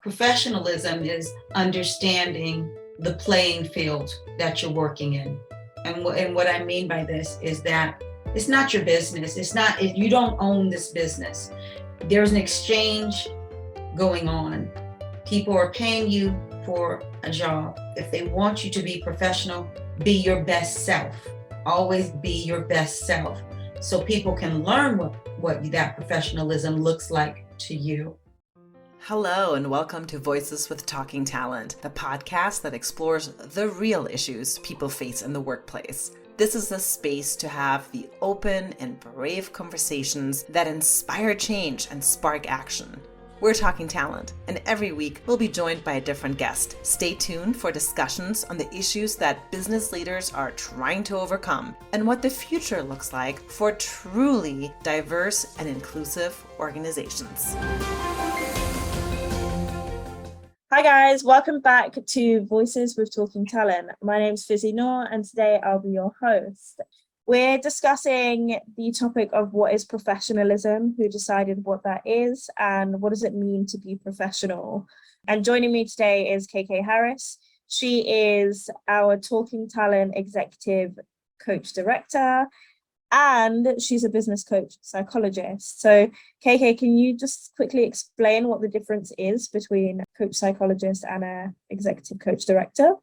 Professionalism is understanding the playing field that you're working in. And what I mean by this is that it's not your business. You don't own this business. There's an exchange going on. People are paying you for a job. If they want you to be professional, be your best self. Always be your best self so people can learn what that professionalism looks like to you. Hello and welcome to Voices with Talking Talent, the podcast that explores the real issues people face in the workplace. This is a space to have the open and brave conversations that inspire change and spark action. We're Talking Talent, and every week we'll be joined by a different guest. Stay tuned for discussions on the issues that business leaders are trying to overcome and what the future looks like for truly diverse and inclusive organizations. Hi guys, welcome back to Voices with Talking Talent. My name's Fizzy Noor and today I'll be your host. We're discussing the topic of what is professionalism, who decided what that is, and what does it mean to be professional. And joining me today is KK Harris. She is our Talking Talent Executive Coach Director, and she's a business coach psychologist. So KK, can you just quickly explain what the difference is between a coach psychologist and an executive coach director?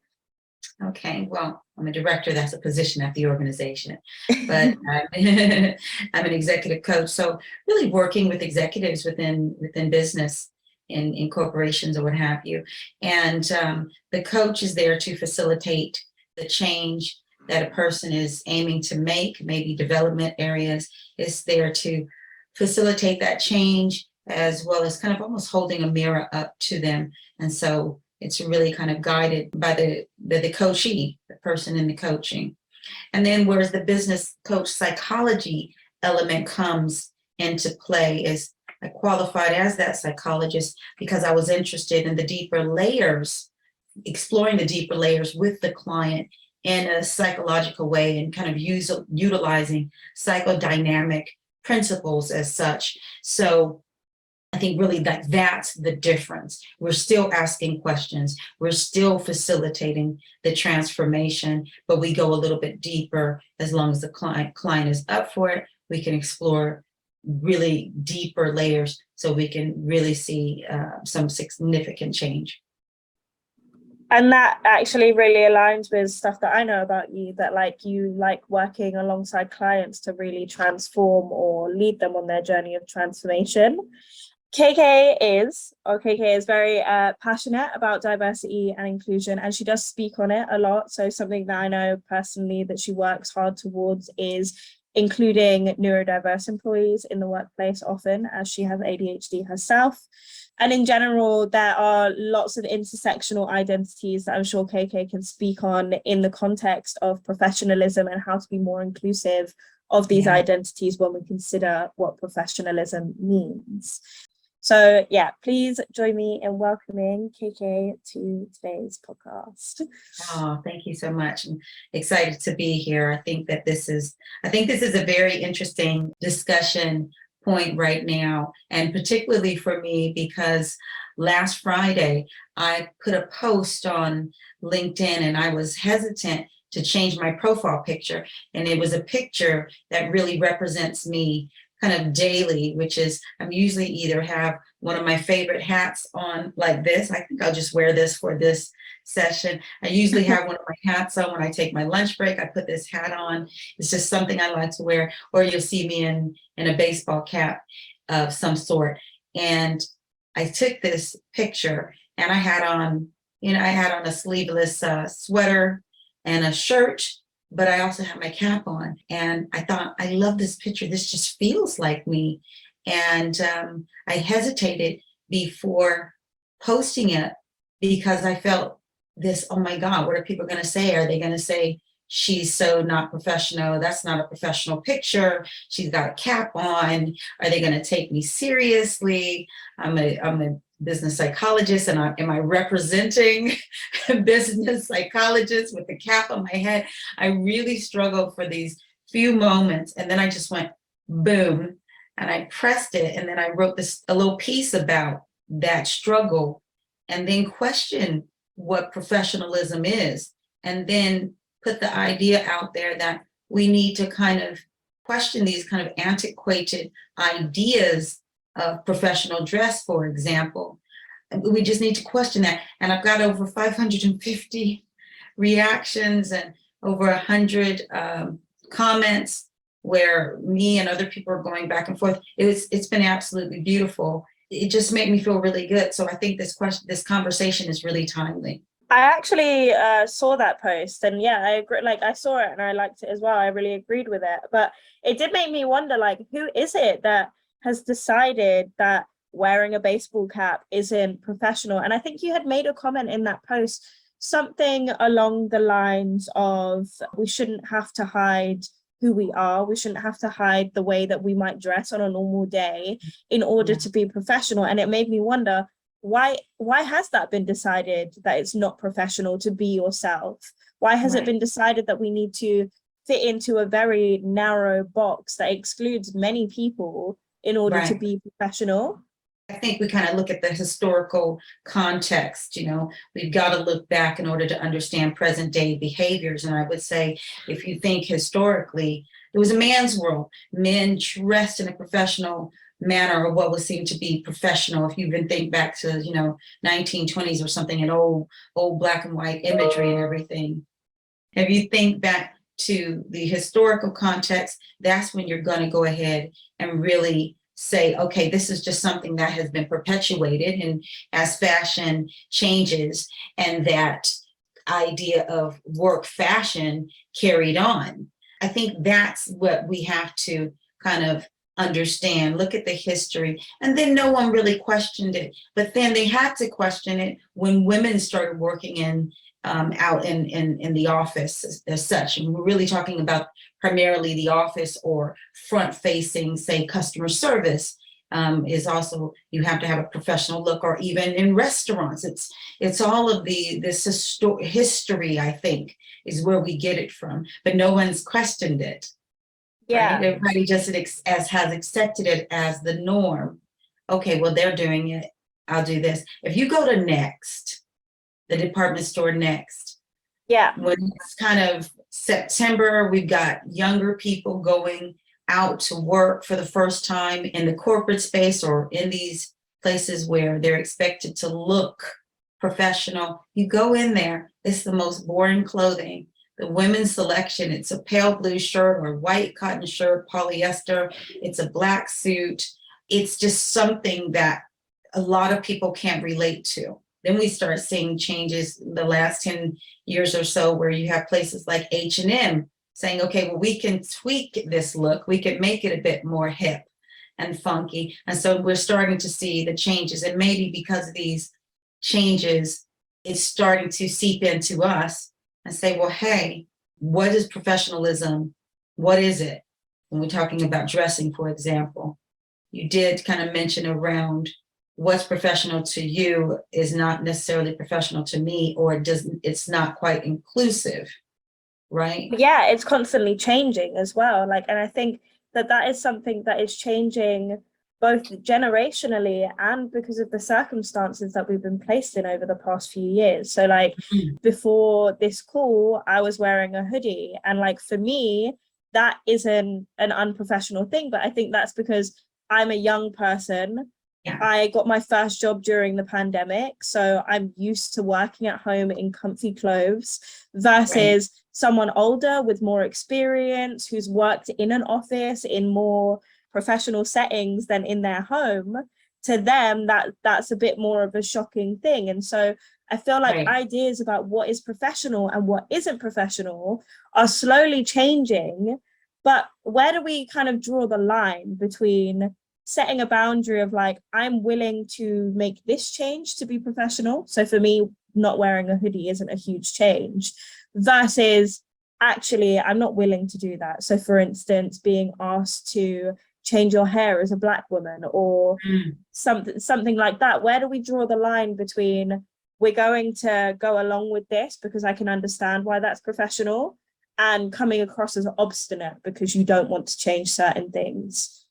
Okay, well, I'm a director. That's a position at the organization, but I'm an executive coach. So really working with executives within business in corporations or what have you. And the coach is there to facilitate the change that a person is aiming to make, maybe development areas, is there to facilitate that change, as well as kind of almost holding a mirror up to them. And so it's really kind of guided by the coachee, the person in the coaching. And then whereas the business coach psychology element comes into play is I qualified as that psychologist because I was interested in the deeper layers, exploring the deeper layers with the client in a psychological way and kind of utilizing psychodynamic principles as such. So I think really that's the difference. We're still asking questions. We're still facilitating the transformation, but we go a little bit deeper. As long as the client is up for it, we can explore really deeper layers so we can really see some significant change. And that actually really aligns with stuff that I know about you, that you like working alongside clients to really transform or lead them on their journey of transformation. KK is very passionate about diversity and inclusion, and she does speak on it a lot. So something that I know personally that she works hard towards is including neurodiverse employees in the workplace often, as she has ADHD herself. And in general, there are lots of intersectional identities that I'm sure KK can speak on in the context of professionalism and how to be more inclusive of these identities when we consider what professionalism means. So please join me in welcoming KK to today's podcast. Oh, thank you so much. I'm excited to be here. I think this is a very interesting discussion point right now, and particularly for me because last Friday I put a post on LinkedIn and I was hesitant to change my profile picture, and it was a picture that really represents me kind of daily, which is I'm usually either have one of my favorite hats on like this. I think I'll just wear this for this session. I usually have one of my hats on when I take my lunch break. I put this hat on. It's just something I like to wear. Or you'll see me in a baseball cap of some sort. And I took this picture and I had on a sleeveless sweater and a shirt, but I also had my cap on. And I thought, I love this picture. This just feels like me. And I hesitated before posting it because I felt this, oh my God, what are people going to say? Are they going to say, she's so not professional? That's not a professional picture. She's got a cap on. Are they going to take me seriously? I'm a business psychologist, and am I representing business psychologists with the cap on my head? I really struggled for these few moments, and then I just went boom, and I pressed it, and then I wrote a little piece about that struggle and then question what professionalism is, and then put the idea out there that we need to kind of question these kind of antiquated ideas of professional dress, for example. We just need to question that. And I've got over 550 reactions and over 100 comments where me and other people are going back and forth. It's been absolutely beautiful. It just made me feel really good. So I think this conversation is really timely. I actually saw that post, and yeah, I agree. Like, I saw it and I liked it as well. I really agreed with it, but it did make me wonder, like, who is it that has decided that wearing a baseball cap isn't professional? And I think you had made a comment in that post, something along the lines of, we shouldn't have to hide who we are. We shouldn't have to hide the way that we might dress on a normal day in order to be professional. And it made me wonder, why has that been decided, that it's not professional to be yourself? Why has it been decided that we need to fit into a very narrow box that excludes many people in order to be professional? I think we kind of look at the historical context. We've got to look back in order to understand present day behaviors. And I would say, if you think historically, it was a man's world. Men dressed in a professional manner, or what was seen to be professional. If you even think back to 1920s or something, and old black and white imagery and everything. If you think back to the historical context, that's when you're going to go ahead and really say, okay, this is just something that has been perpetuated, and as fashion changes and that idea of work fashion carried on. I think that's what we have to kind of understand. Look at the history. And then no one really questioned it, but then they had to question it when women started working out in the office as such. And we're really talking about primarily the office or front facing, say, customer service. Is also, you have to have a professional look, or even in restaurants. It's all of this history, I think, is where we get it from, but no one's questioned it. Yeah. Right? Everybody just has accepted it as the norm. Okay, well, they're doing it, I'll do this. If you go to Next, the department store Next, when it's kind of September, we've got younger people going out to work for the first time in the corporate space, or in these places where they're expected to look professional. You go in there, it's the most boring clothing. The women's selection, it's a pale blue shirt or white cotton shirt, polyester. It's a black suit. It's just something that a lot of people can't relate to. Then we start seeing changes in the last 10 years or so, where you have places like H&M saying, okay, well, we can tweak this look. We can make it a bit more hip and funky. And so we're starting to see the changes. And maybe because of these changes, it's starting to seep into us and say, well, hey, what is professionalism? What is it? When we're talking about dressing, for example, you did kind of mention around what's professional to you is not necessarily professional to me, or it's not quite inclusive, right? Yeah, it's constantly changing as well. Like, and I think that is something that is changing both generationally and because of the circumstances that we've been placed in over the past few years. So like before this call, I was wearing a hoodie, and like for me, that isn't an unprofessional thing, but I think that's because I'm a young person. Yeah. I got my first job during the pandemic, so I'm used to working at home in comfy clothes versus someone older with more experience who's worked in an office in more professional settings than in their home. To them, that's a bit more of a shocking thing. And so I feel like ideas about what is professional and what isn't professional are slowly changing. But where do we kind of draw the line between setting a boundary of like, I'm willing to make this change to be professional? So for me, not wearing a hoodie isn't a huge change, versus actually, I'm not willing to do that. So for instance, being asked to change your hair as a Black woman, or something like that. Where do we draw the line between, we're going to go along with this because I can understand why that's professional, and coming across as obstinate because you don't want to change certain things?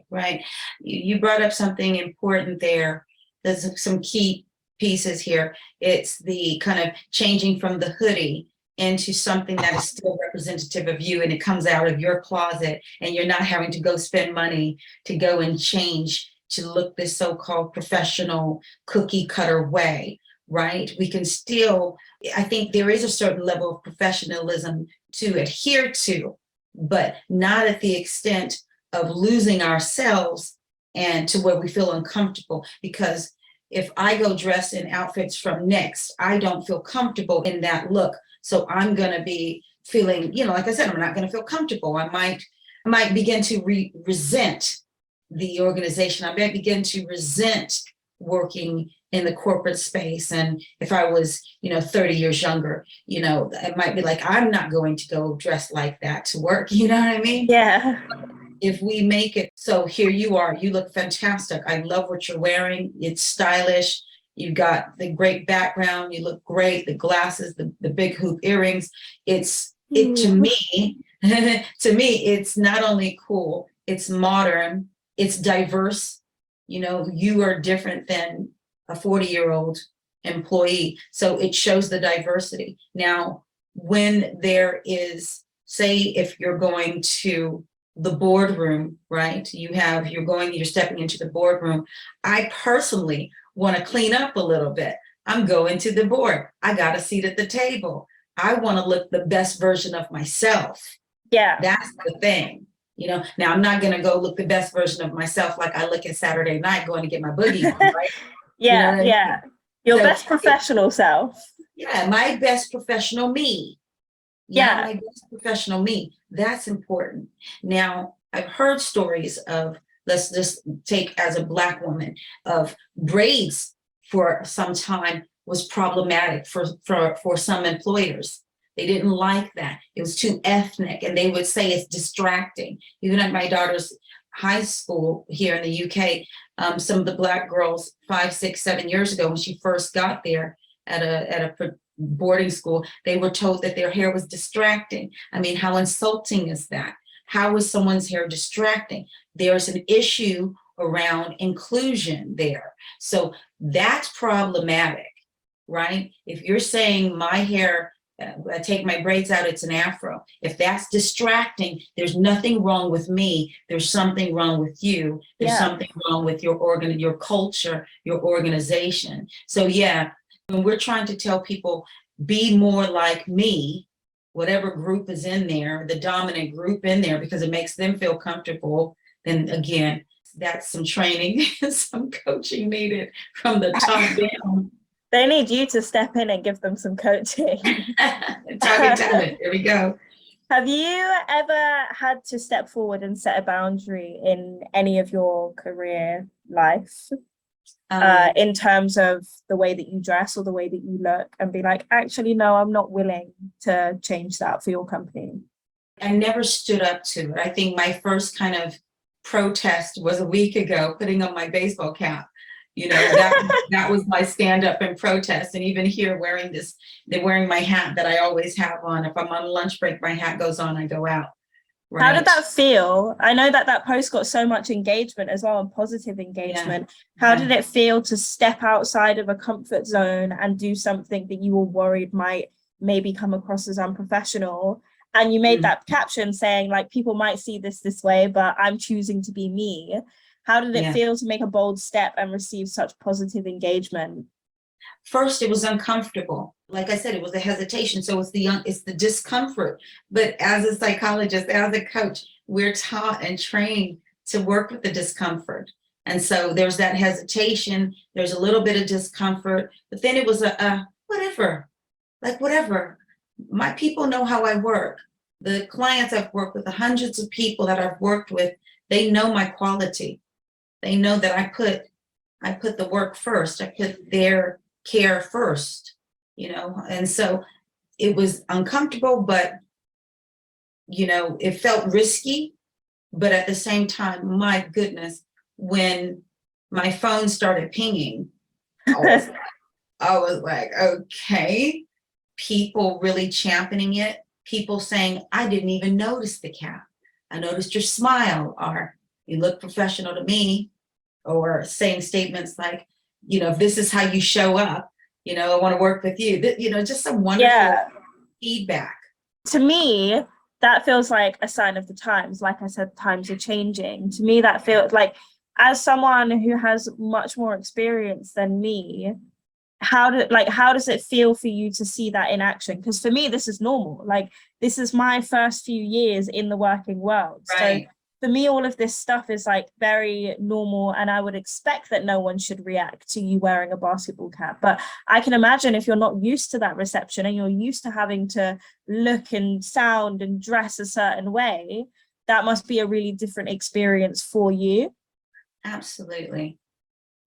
Right. You brought up something important there. There's some key pieces here. It's the kind of changing from the hoodie into something that is still representative of you, and it comes out of your closet, and you're not having to go spend money to go and change to look this so-called professional cookie cutter way, right? We can still, I think there is a certain level of professionalism to adhere to, but not at the extent of losing ourselves and to where we feel uncomfortable. Because if I go dress in outfits from Next, I don't feel comfortable in that look. So I'm going to be feeling, like I said, I'm not going to feel comfortable. I might begin to resent the organization. I might begin to resent working in the corporate space. And if I was, 30 years younger, it might be like, I'm not going to go dress like that to work. You know what I mean? Yeah. If we make it, so here you are, you look fantastic. I love what you're wearing. It's stylish. You got the great background. You look great. The glasses, the big hoop earrings. To me, it's not only cool, it's modern, it's diverse. You are different than a 40-year-old employee. So it shows the diversity. Now, when there is, say, if you're going to the boardroom, right? You're stepping into the boardroom. I personally want to clean up a little bit. I'm going to the board. I got a seat at the table. I want to look the best version of myself. Yeah. That's the thing. Now I'm not going to go look the best version of myself like I look at Saturday night going to get my boogie on, right? Yeah, yeah. Your best professional self. Yeah, my best professional me. Yeah. My best professional me. That's important. Now, I've heard stories of, let's just take as a Black woman, of braids for some time was problematic for some employers. They didn't like that. It was too ethnic, and they would say it's distracting. Even at my daughter's high school here in the UK, some of the Black girls 5, 6, 7 years ago, when she first got there at a boarding school, they were told that their hair was distracting. I mean, how insulting is that? How is someone's hair distracting? There's an issue around inclusion there. So that's problematic, right? If you're saying my hair, I take my braids out, it's an afro. If that's distracting, there's nothing wrong with me. There's something wrong with you. There's something wrong with your culture, your organization. So yeah, when we're trying to tell people, be more like me, whatever group is in there, the dominant group in there, because it makes them feel comfortable, then again, that's some training, some coaching needed from the top down. They need you to step in and give them some coaching. Talking talent, here we go. Have you ever had to step forward and set a boundary in any of your career life? In terms of the way that you dress or the way that you look, and be like, actually, no, I'm not willing to change that for your company? I never stood up to it. I think my first kind of protest was a week ago, putting on my baseball cap. That was my stand up and protest. And even here wearing my hat that I always have on. If I'm on lunch break, my hat goes on, I go out. Right. How did that feel? I know that post got so much engagement as well, and positive engagement. How did it feel to step outside of a comfort zone and do something that you were worried might maybe come across as unprofessional? And you made that caption saying, like, people might see this way, but I'm choosing to be me. How did it feel to make a bold step and receive such positive engagement? First, it was uncomfortable. Like I said, it was a hesitation. So it's the discomfort. But as a psychologist, as a coach, we're taught and trained to work with the discomfort. And so there's that hesitation. There's a little bit of discomfort. But then it was whatever. Like, whatever. My people know how I work. The clients I've worked with, the hundreds of people that I've worked with, they know my quality. They know that I put the work first. I put their care first, and so it was uncomfortable, but it felt risky. But at the same time, my goodness, when my phone started pinging, I was like, okay, people really championing it, people saying, I didn't even notice the cap. I noticed your smile, or you look professional to me, or saying statements like, if this is how you show up, I want to work with you. Just some wonderful feedback. To me, that feels like a sign of the times. Like I said, times are changing. To me, that feels like, as someone who has much more experience than me, how does it feel for you to see that in action? Because for me, this is normal. Like, this is my first few years in the working world. Right. So for me, all of this stuff is like very normal, and I would expect that no one should react to you wearing a basketball cap. But I can imagine if you're not used to that reception and you're used to having to look and sound and dress a certain way, that must be a really different experience for you. Absolutely.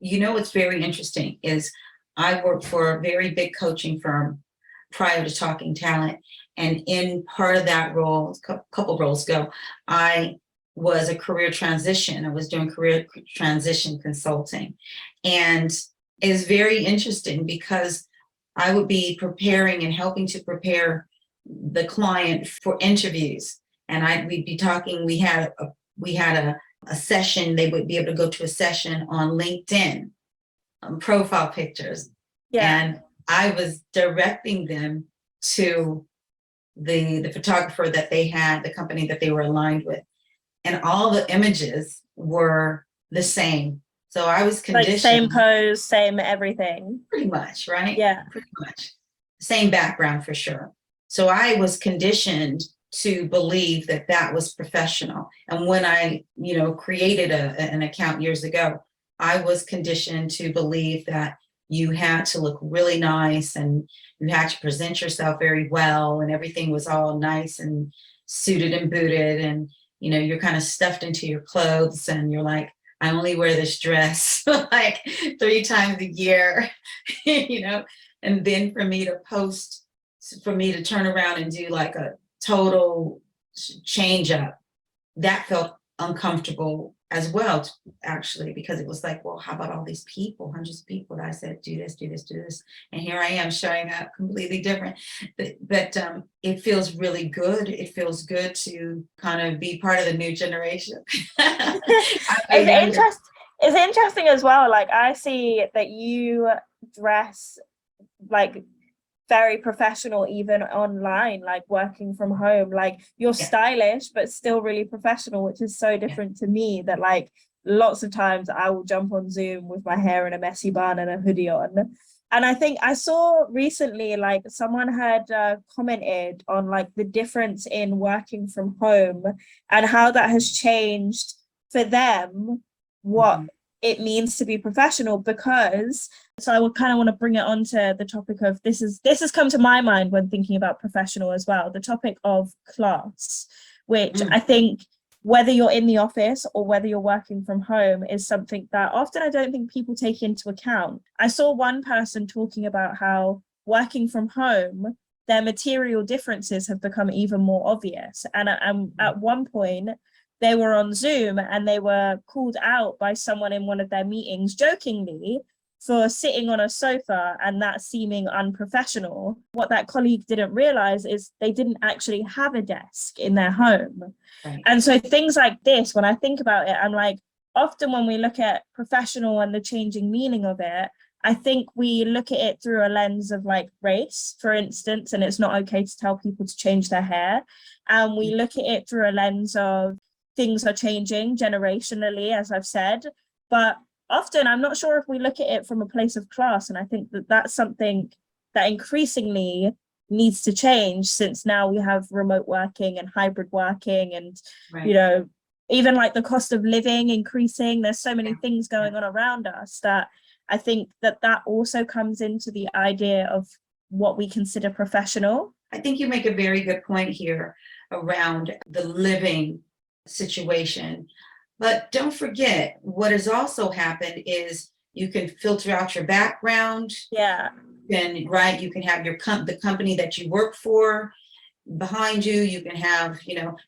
What's very interesting is I worked for a very big coaching firm prior to Talking Talent. And in part of that role, a couple roles ago, I was a career transition. I was doing career transition consulting. And it's very interesting because I would be preparing and helping to prepare the client for interviews. And we'd be talking, we had a session, they would be able to go to a session on LinkedIn, profile pictures. Yeah. And I was directing them to the photographer that they had, the company that they were aligned with. And all the images were the same. So I was conditioned. Like same pose, same everything. Pretty much, right? Yeah. Pretty much. Same background for sure. So I was conditioned to believe that that was professional. And when I, created an account years ago, I was conditioned to believe that you had to look really nice and you had to present yourself very well, and everything was all nice and suited and booted, and you're kind of stuffed into your clothes, and you're like, I only wear this dress like 3 times a year, and then for me to turn around and do like a total change up, that felt uncomfortable as well, actually, because it was like, well, how about all these people, hundreds of people that I said, do this, do this, do this. And here I am showing up completely different. But it feels really good. It feels good to kind of be part of the new generation. It's interesting as well. Like, I see that you dress like very professional even online, like working from home. Like, you're stylish but still really professional, which is so different to me, that like lots of times I will jump on Zoom with my hair in a messy bun and a hoodie on. And I think I saw recently, like, someone had commented on like the difference in working from home and how that has changed for them what it means to be professional. Because so I would kind of want to bring it on to the topic of this has come to my mind when thinking about professional as well, the topic of class, which I think, whether you're in the office or whether you're working from home, is something that often I don't think people take into account. I saw one person talking about how working from home, their material differences have become even more obvious. And at one point, they were on Zoom and they were called out by someone in one of their meetings jokingly for sitting on a sofa and that seeming unprofessional. What that colleague didn't realize is they didn't actually have a desk in their home. Right. And so things like this, when I think about it, I'm like, often when we look at professional and the changing meaning of it, I think we look at it through a lens of like race, for instance, and it's not okay to tell people to change their hair. And we look at it through a lens of things are changing generationally, as I've said. But often I'm not sure if we look at it from a place of class. And I think that that's something that increasingly needs to change, since now we have remote working and hybrid working and, even like the cost of living increasing. There's so many things going on around us that I think that also comes into the idea of what we consider professional. I think you make a very good point here around the living situation. But don't forget, what has also happened is you can filter out your background. Yeah. You can have the company that you work for behind you. You can have,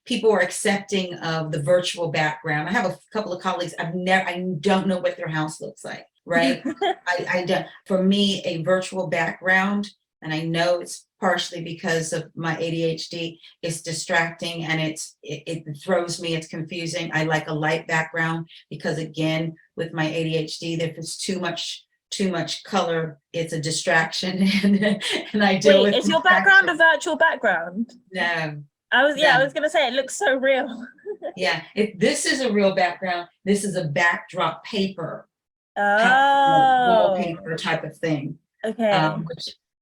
people are accepting of the virtual background. I have a couple of colleagues, I don't know what their house looks like, right? I don't. For me, a virtual background, and I know it's partially because of my ADHD, it's distracting and it throws me, it's confusing. I like a light background because, again, with my ADHD, if it's too much too much color, it's a distraction, and I deal Wait, with is your background a distraction. virtual background? No, I no. was gonna say it looks so real. Yeah, if this is a real background, this is a backdrop paper, Oh, wallpaper type of thing. okay.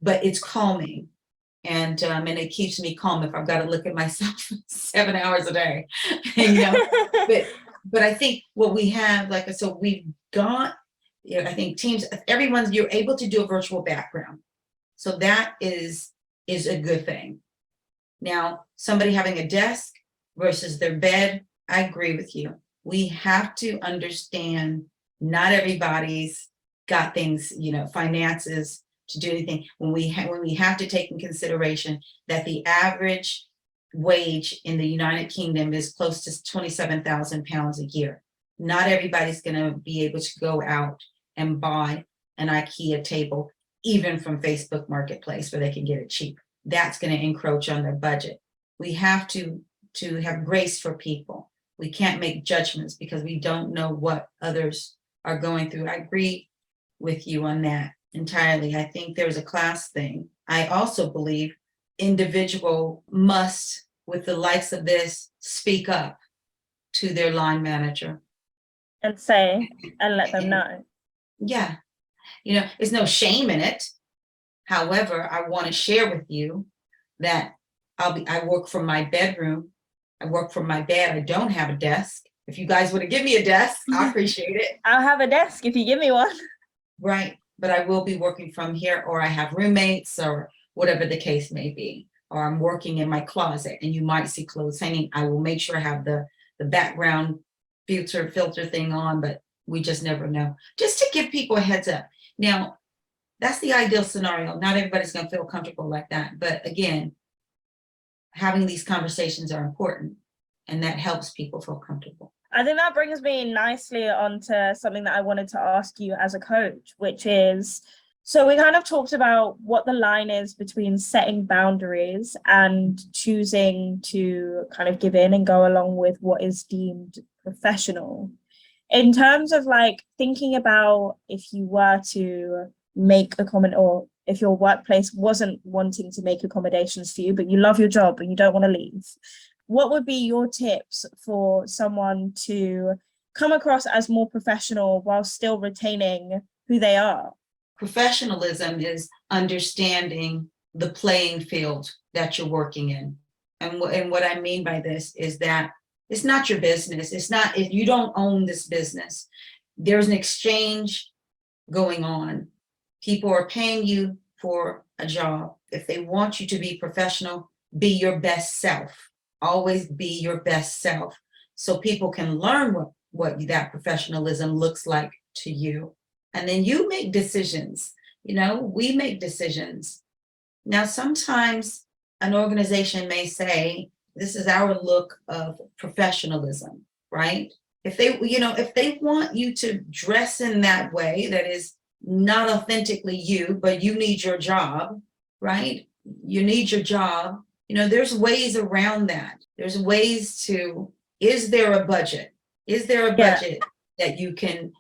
But it's calming, and it keeps me calm if I've got to look at myself 7 hours a day, you know. But I think what we have, like, so we've got, I think teams, everyone's, you're able to do a virtual background, so that is a good thing. Now, somebody having a desk versus their bed, I agree with you. We have to understand not everybody's got things, finances to do anything. When we have to take in consideration that the average wage in the United Kingdom is close to 27,000 pounds a year. Not everybody's going to be able to go out and buy an IKEA table, even from Facebook Marketplace, where they can get it cheap. That's going to encroach on their budget. We have to have grace for people. We can't make judgments because we don't know what others are going through. I agree with you on that entirely. I think there's a class thing. I also believe individual must, with the likes of this, speak up to their line manager And say, and let them know. Yeah, there's no shame in it. However, I want to share with you that I work from my bedroom. I work from my bed. I don't have a desk. If you guys would have given me a desk, I appreciate it. I'll have a desk if you give me one. Right. But I will be working from here, or I have roommates, or whatever the case may be. Or I'm working in my closet and you might see clothes hanging. I will make sure I have the background filter thing on, but we just never know. Just to give people a heads up. Now, that's the ideal scenario. Not everybody's going to feel comfortable like that. But again, having these conversations are important, and that helps people feel comfortable. I think that brings me nicely onto something that I wanted to ask you as a coach, which is, so we kind of talked about what the line is between setting boundaries and choosing to kind of give in and go along with what is deemed professional. In terms of like thinking about if you were to make a comment, or if your workplace wasn't wanting to make accommodations for you, but you love your job and you don't want to leave, what would be your tips for someone to come across as more professional while still retaining who they are? Professionalism is understanding the playing field that you're working in. And what I mean by this is that it's not your business. It's not, if you don't own this business, there's an exchange going on. People are paying you for a job. If they want you to be professional, be your best self. Always be your best self, so people can learn what that professionalism looks like to you. And then you make decisions. We make decisions. Now, sometimes an organization may say, this is our look of professionalism, right? If they want you to dress in that way, that is not authentically you, but you need your job, right? You need your job. There's ways around that. There's ways to, is there a budget? Is there a budget that you can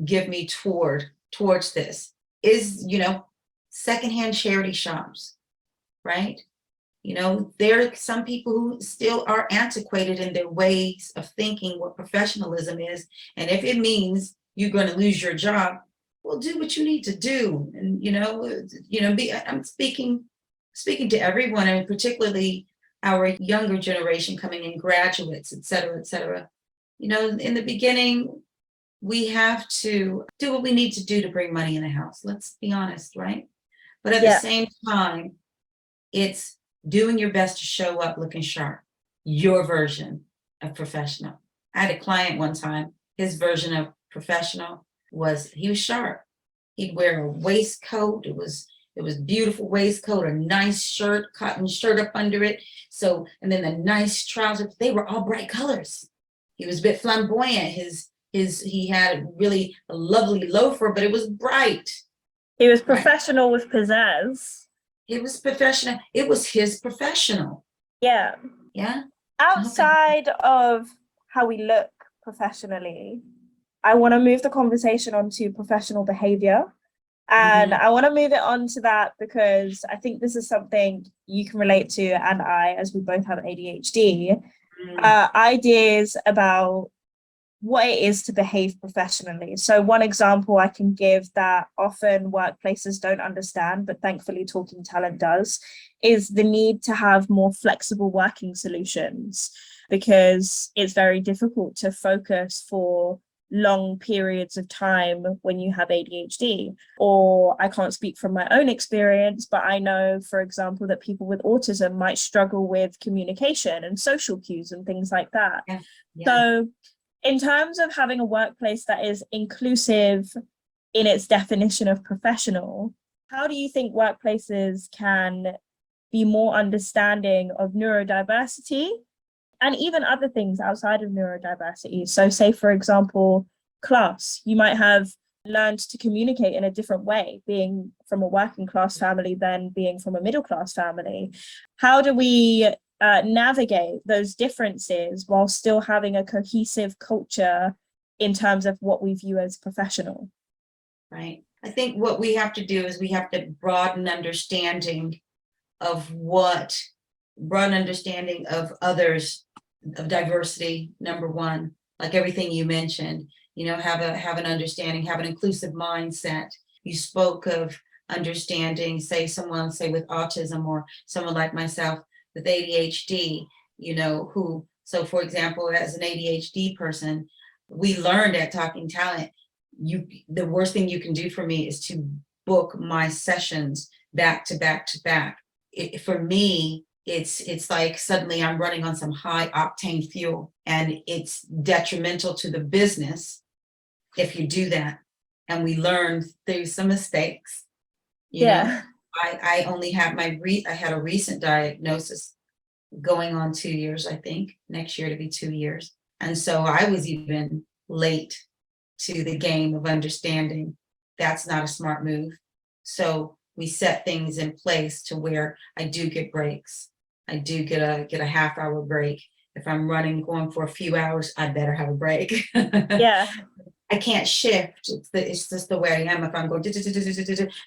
give me towards this? Is, secondhand charity shops, right? There are some people who still are antiquated in their ways of thinking what professionalism is. And if it means you're going to lose your job, well, do what you need to do. And, I'm speaking to everyone, and particularly our younger generation coming in, graduates, et cetera, et cetera. In the beginning, we have to do what we need to do to bring money in the house. Let's be honest, right? But at the same time, it's doing your best to show up looking sharp, your version of professional. I had a client one time, his version of professional was, he was sharp. He'd wear a waistcoat. It was beautiful waistcoat, a nice shirt, cotton shirt up under it. So, and then the nice trousers, they were all bright colors. He was a bit flamboyant. He had really a lovely loafer, but it was bright. He was professional with pizzazz. It was professional. It was his professional. Yeah. Yeah. Outside of how we look professionally, I want to move the conversation onto professional behavior. And I want to move it on to that because I think this is something you can relate to, and I, as we both have ADHD, ideas about what it is to behave professionally. So one example I can give that often workplaces don't understand, but thankfully Talking Talent does, is the need to have more flexible working solutions, because it's very difficult to focus for long periods of time when you have ADHD. Or I can't speak from my own experience, but I know, for example, that people with autism might struggle with communication and social cues and things like that. Yeah. So in terms of having a workplace that is inclusive in its definition of professional, how do you think workplaces can be more understanding of neurodiversity and even other things outside of neurodiversity? So say, for example, class. You might have learned to communicate in a different way, being from a working class family than being from a middle class family. How do we navigate those differences while still having a cohesive culture in terms of what we view as professional? Right. I think what we have to do is we have to broaden understanding of others, of diversity, number one, like everything you mentioned, have an understanding, have an inclusive mindset. You spoke of understanding, someone with autism, or someone like myself with ADHD, so for example, as an ADHD person, we learned at Talking Talent, the worst thing you can do for me is to book my sessions back to back to back. For me, it's like suddenly I'm running on some high octane fuel, and it's detrimental to the business if you do that. And we learned through some mistakes. I only have I had a recent diagnosis going on 2 years, I think, next year to be 2 years. And so I was even late to the game of understanding that's not a smart move. So we set things in place to where I do get breaks. I do get a half-hour break. If I'm going for a few hours, I better have a break. Yeah. I can't shift. It's just the way I am. If I'm going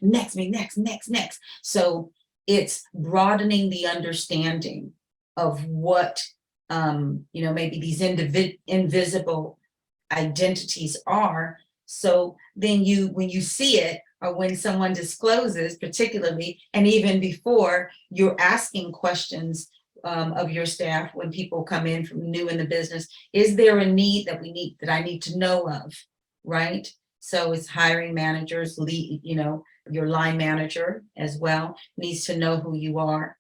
next. So it's broadening the understanding of what maybe these invisible identities are. So then when you see it, or when someone discloses, particularly, and even before, you're asking questions of your staff when people come in from new in the business. Is there a need that I need to know of, right? So it's hiring managers, your line manager as well needs to know who you are.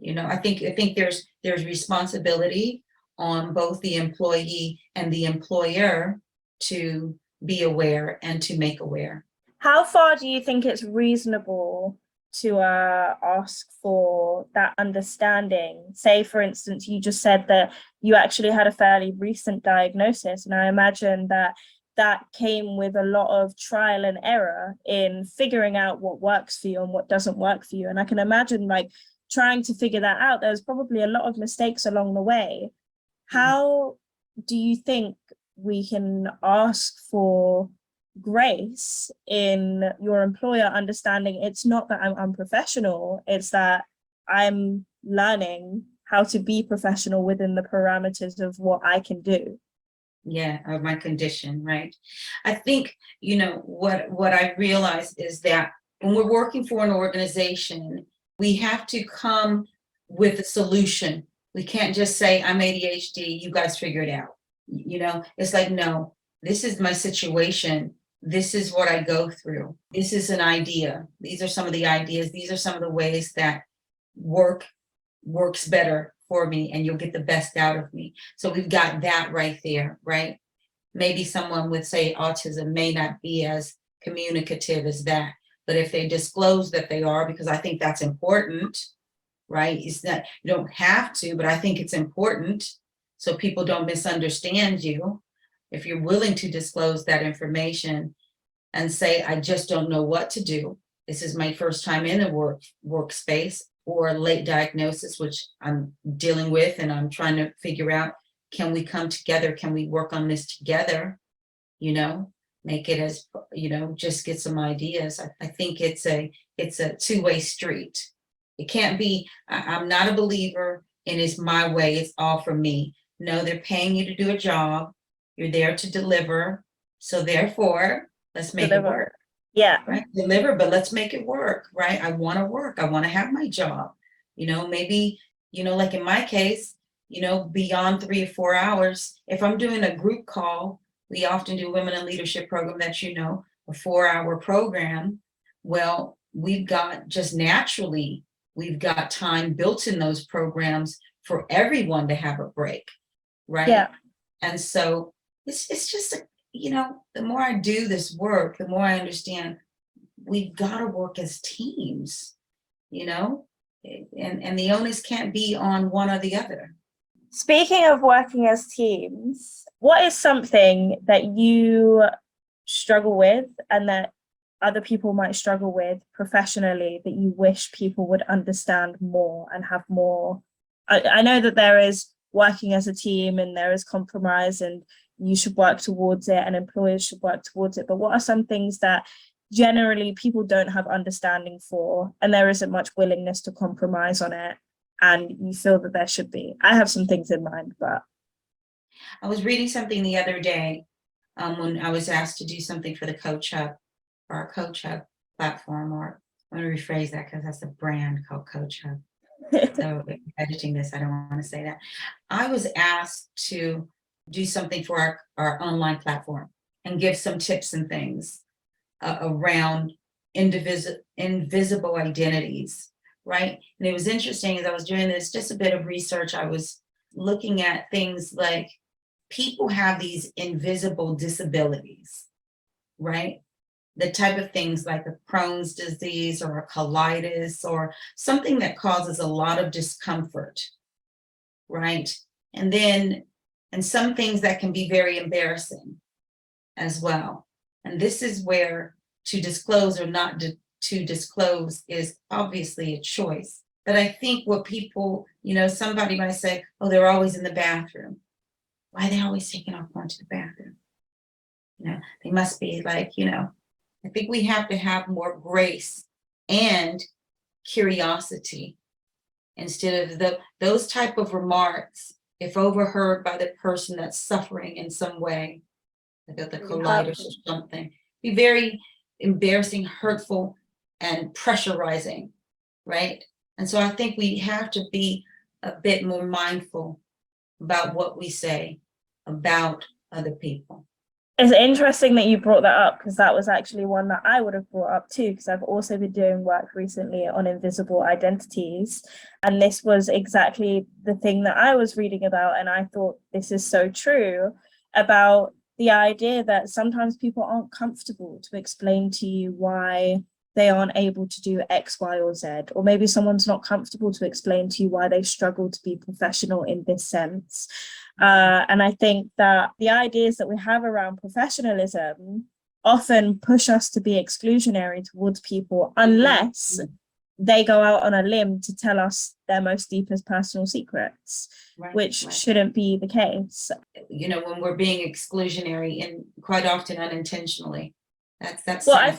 I think there's responsibility on both the employee and the employer to be aware and to make aware. How far do you think it's reasonable to ask for that understanding? Say, for instance, you just said that you actually had a fairly recent diagnosis, and I imagine that came with a lot of trial and error in figuring out what works for you and what doesn't work for you. And I can imagine, like, trying to figure that out, there's probably a lot of mistakes along the way. How do you think we can ask for grace in your employer understanding it's not that I'm unprofessional, it's that I'm learning how to be professional within the parameters of what I can do? Yeah, of my condition, right? I think, what I realized is that when we're working for an organization, we have to come with a solution. We can't just say, I'm ADHD, you guys figure it out. It's like, no, this is my situation. This is what I go through. This is an idea. These are some of the ideas. These are some of the ways that works better for me, and you'll get the best out of me. So we've got that right there, right? Maybe someone with, say, autism may not be as communicative as that, but if they disclose that they are, because I think that's important, right? It's not, you don't have to, but I think it's important so people don't misunderstand you. If you're willing to disclose that information and say, I just don't know what to do. This is my first time in a workspace, or a late diagnosis, which I'm dealing with, and I'm trying to figure out, can we come together? Can we work on this together? make it as, just get some ideas. I think it's a two-way street. It can't be, I'm not a believer in it's my way, it's all for me. No, they're paying you to do a job. You're there to deliver. So therefore, let's make it work. Yeah. Right? Deliver, but let's make it work, right? I want to work. I want to have my job. Maybe, like in my case, beyond 3 or 4 hours, if I'm doing a group call, we often do women in leadership program that, a 4-hour program. Well, we've got time built in those programs for everyone to have a break. Right. Yeah. And so it's just, the more I do this work, the more I understand we've got to work as teams, and the onus can't be on one or the other. Speaking of working as teams, what is something that you struggle with and that other people might struggle with professionally that you wish people would understand more and have more? I know that there is working as a team and there is compromise and you should work towards it and employers should work towards it. But what are some things that generally people don't have understanding for and there isn't much willingness to compromise on it and you feel that there should be? I have some things in mind, but. I was reading something the other day when I was asked to do something for the Coach Hub, or our Coach Hub platform, or I'm going to rephrase that because that's a brand called Coach Hub. So editing this, I don't want to say that. I was asked to do something for our online platform and give some tips and things around invisible identities, right? And it was interesting as I was doing this, just a bit of research, I was looking at things like people have these invisible disabilities, right? The type of things like a Crohn's disease or a colitis or something that causes a lot of discomfort, right? And some things that can be very embarrassing as well. And this is where to disclose or not to disclose is obviously a choice. But I think what people, somebody might say, oh, they're always in the bathroom. Why are they always taking off going to the bathroom? They must be like, I think we have to have more grace and curiosity instead of those type of remarks, if overheard by the person that's suffering in some way, like the colitis or something, be very embarrassing, hurtful, and pressurizing, right? And so I think we have to be a bit more mindful about what we say about other people. It's interesting that you brought that up because that was actually one that I would have brought up too, because I've also been doing work recently on invisible identities. And this was exactly the thing that I was reading about. And I thought this is so true about the idea that sometimes people aren't comfortable to explain to you why they aren't able to do X, Y, or Z, or maybe someone's not comfortable to explain to you why they struggle to be professional in this sense. And I think that the ideas that we have around professionalism often push us to be exclusionary towards people unless they go out on a limb to tell us their most deepest personal secrets, which shouldn't be the case. When we're being exclusionary and quite often unintentionally, that's well,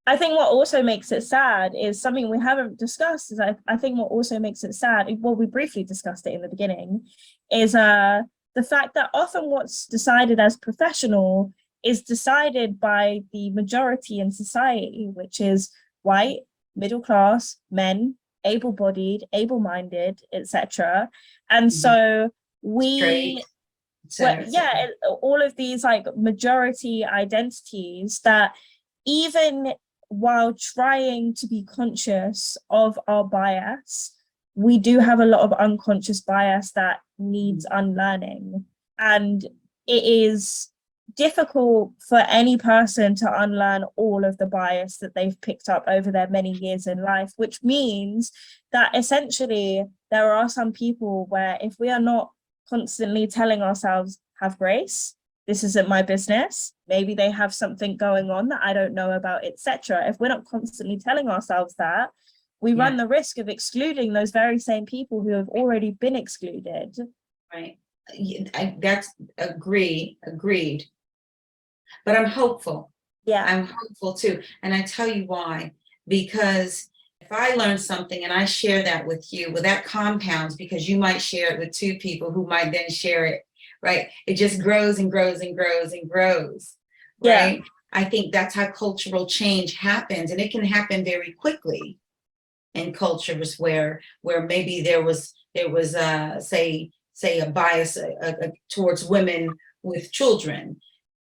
I think what also makes it sad is something we haven't discussed. Is I think what also makes it sad, well, we briefly discussed it in the beginning, is the fact that often what's decided as professional is decided by the majority in society, which is white, middle class, men, able-bodied, able-minded, etc. And so we, all of these like majority identities that even while trying to be conscious of our bias, we do have a lot of unconscious bias that needs unlearning. And it is difficult for any person to unlearn all of the bias that they've picked up over their many years in life, which means that essentially there are some people where if we are not constantly telling ourselves, have grace, this isn't my business, maybe they have something going on that I don't know about, etc. If we're not constantly telling ourselves that, we run the risk of excluding those very same people who have already been excluded. Right. That's agreed. but I'm hopeful. Yeah. I'm hopeful too. And I tell you why, because if I learn something and I share that with you, well, that compounds because you might share it with two people who might then share it, right? It just grows and grows and grows and grows, right? I think that's how cultural change happens, and it can happen very quickly in cultures where maybe there was say a bias towards women with children,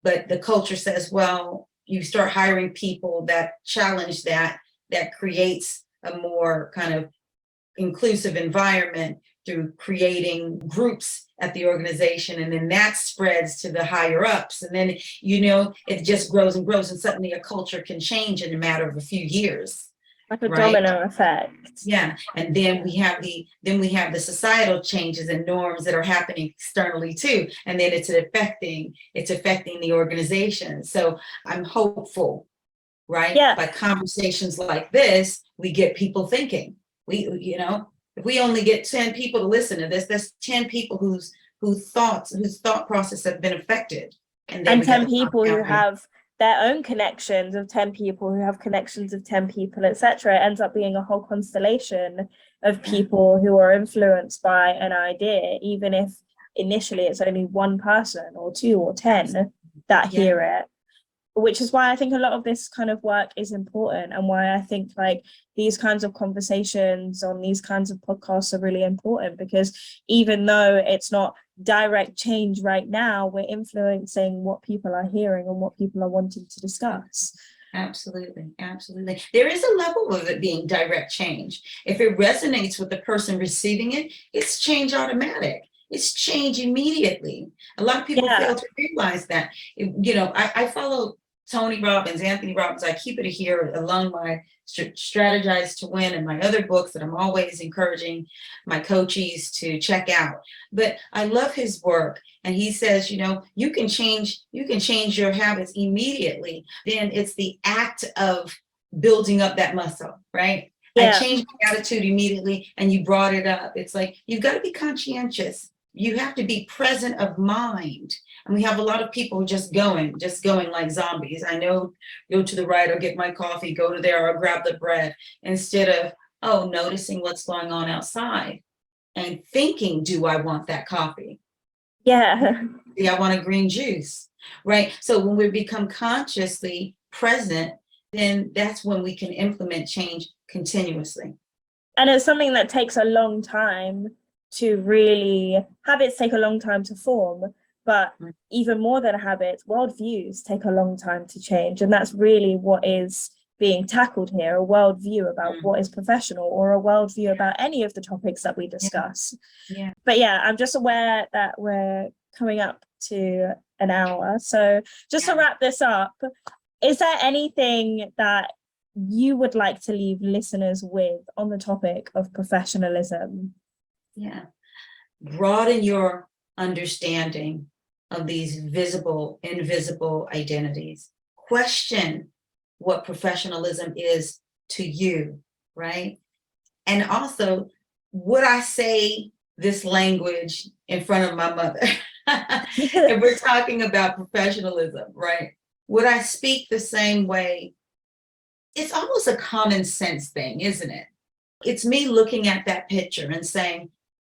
but the culture says, well, you start hiring people that challenge that creates a more kind of inclusive environment through creating groups at the organization, and then that spreads to the higher ups, and then it just grows and grows, and suddenly a culture can change in a matter of a few years, like a right? domino effect. Yeah, and then we have the societal changes and norms that are happening externally too, and then it's affecting the organization. So I'm hopeful, right? Yeah. By conversations like this, we get people thinking. If we only get 10 people to listen to this, that's 10 people whose thought process have been affected. And 10 people who have their own connections of 10 people who have connections of 10 people, etc. It ends up being a whole constellation of people who are influenced by an idea, even if initially it's only one person or two or 10 that hear it. Which is why I think a lot of this kind of work is important, and why I think like these kinds of conversations on these kinds of podcasts are really important, because even though it's not direct change right now, we're influencing what people are hearing and what people are wanting to discuss. Absolutely. There is a level of it being direct change. If it resonates with the person receiving it, it's change automatic. It's change immediately. A lot of people fail to realize that. I follow Tony Robbins, Anthony Robbins. I keep it here along my Strategize to Win and my other books that I'm always encouraging my coachees to check out. But I love his work. And he says, you can change your habits immediately. Then it's the act of building up that muscle, right? I changed my attitude immediately, and you brought it up. It's like, you've got to be conscientious. You have to be present of mind. And we have a lot of people just going like zombies. I know, go to the right, or get my coffee, go to there, or grab the bread, instead of, noticing what's going on outside and thinking, do I want that coffee? Yeah. Do I want a green juice? Right. So when we become consciously present, then that's when we can implement change continuously. And it's something that takes a long time to really, habits take a long time to form, but even more than habits, worldviews take a long time to change. And that's really what is being tackled here, a worldview about what is professional, or a worldview about any of the topics that we discuss. Yeah. But I'm just aware that we're coming up to an hour. So just to wrap this up, is there anything that you would like to leave listeners with on the topic of professionalism? Yeah. Broaden your understanding of these visible, invisible identities. Question what professionalism is to you, right? And also, would I say this language in front of my mother? If we're talking about professionalism, right? Would I speak the same way? It's almost a common sense thing, isn't it? It's me looking at that picture and saying,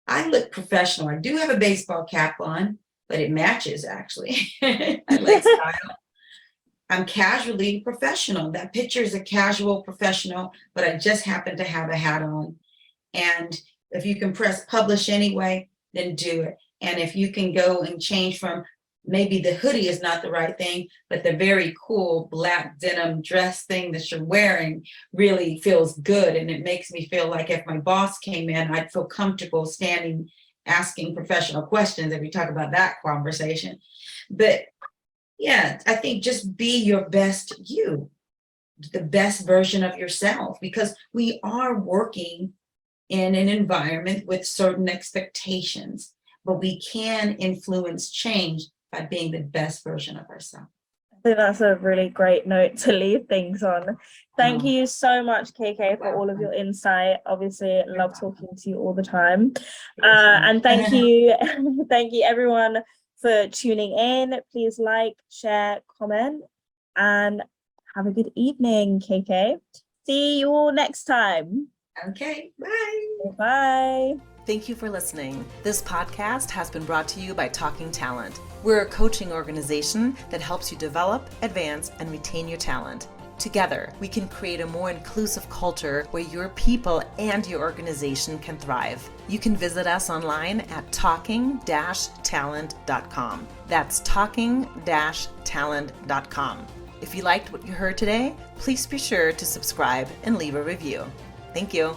I look professional. I do have a baseball cap on, but it matches, actually. I like style. I'm casually professional. That picture is a casual professional, but I just happen to have a hat on. And if you can press publish anyway, then do it. And if you can go and change from, maybe the hoodie is not the right thing, but the very cool black denim dress thing that you're wearing really feels good. And it makes me feel like if my boss came in, I'd feel comfortable standing, asking professional questions if we talk about that conversation. But yeah, I think just be your best you, the best version of yourself, because we are working in an environment with certain expectations, but we can influence change by being the best version of ourselves. I think that's a really great note to leave things on. Thank you so much, KK, for all of your insight. Obviously, I love talking to you all the time. And thank you everyone for tuning in. Please like, share, comment, and have a good evening, KK. See you all next time. Okay, bye. Bye. Thank you for listening. This podcast has been brought to you by Talking Talent. We're a coaching organization that helps you develop, advance, and retain your talent. Together, we can create a more inclusive culture where your people and your organization can thrive. You can visit us online at talking-talent.com. That's talking-talent.com. If you liked what you heard today, please be sure to subscribe and leave a review. Thank you.